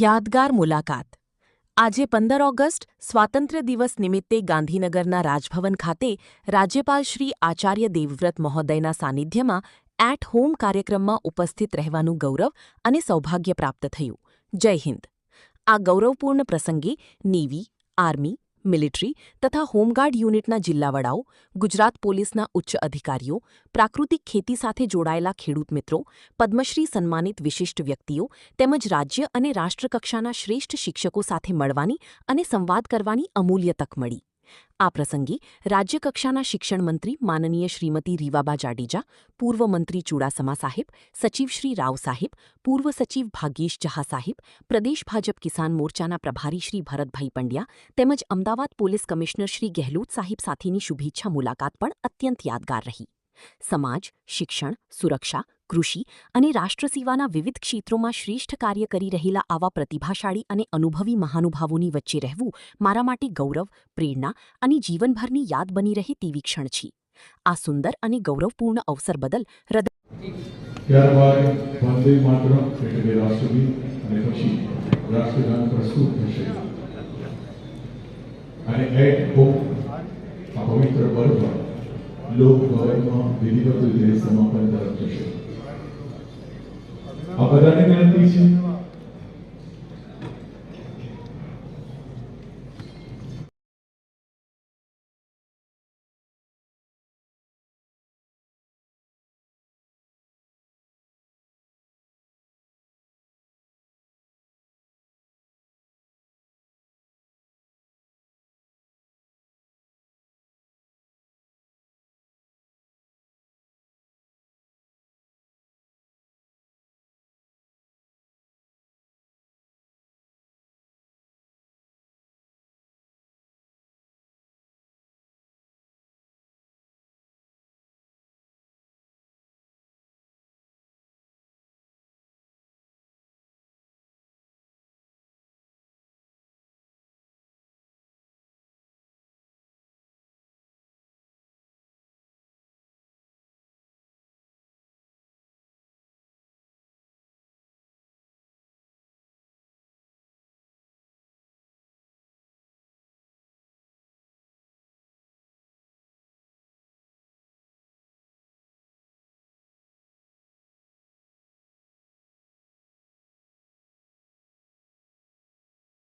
યાદગાર મુલાકાત. આજે 15 ઓગસ્ટ સ્વાતંત્ર્ય દિવસ નિમિત્તે ગાંધીનગરના રાજભવન ખાતે રાજ્યપાલ શ્રી આચાર્ય દેવવ્રત મહોદયના સાનિધ્યમાં એટ હોમ કાર્યક્રમમાં ઉપસ્થિત રહેવાનું ગૌરવ અને સૌભાગ્ય પ્રાપ્ત થયું. જય હિન્દ. આ ગૌરવપૂર્ણ પ્રસંગે નેવી, આર્મી, મિલિટરી તથા હોમગાર્ડ યુનિટના જિલ્લા વડાઓ, ગુજરાત પોલીસના ઉચ્ચ અધિકારીઓ, પ્રાકૃતિક ખેતી સાથે જોડાયેલા ખેડૂત મિત્રો, પદ્મશ્રી સન્માનિત વિશિષ્ટ વ્યક્તિઓ તેમજ રાજ્ય અને રાષ્ટ્રકક્ષાના શ્રેષ્ઠ શિક્ષકો સાથે મળવાની અને સંવાદ કરવાની અમૂલ્ય તક મળી. આ પ્રસંગે રાજ્યકક્ષાના શિક્ષણ મંત્રી માનનીય શ્રીમતી રીવાબા જાડેજા, પૂર્વ મંત્રી ચુડાસમા સાહેબ, સચિવ શ્રી રાવ સાહેબ, પૂર્વ સચિવ ભાગ્યેશ જહા સાહેબ, પ્રદેશ ભાજપ કિસાન મોરચાના પ્રભારી શ્રી ભરતભાઈ પંડ્યા તેમજ અમદાવાદ પોલીસ કમિશનર શ્રી ગહેલોત સાહેબ સાથેની શુભેચ્છા મુલાકાત પણ અત્યંત યાદગાર રહી. સમાજ, શિક્ષણ, સુરક્ષા, કૃષિ અને રાષ્ટ્રસેવાના વિવિધ ક્ષેત્રોમાં શ્રેષ્ઠ કાર્ય કરી રહેલા આવા પ્રતિભાશાળી અને અનુભવી મહાનુભાવોની વચ્ચે રહેવું મારા માટે ગૌરવ, પ્રેરણા અને જીવનભરની યાદ બની રહે તેવી ક્ષણ છે. આ સુંદર અને ગૌરવપૂર્ણ અવસર બદલ ત્યારબાદ વંદે માતરમ એટલે રાષ્ટ્રગીત અને પછી રાષ્ટ્રગાન પ્રસ્તુત થશે અને એટ હોમ આ પવિત્ર પર્વ લોકભવનમાં વિધિવત રીતે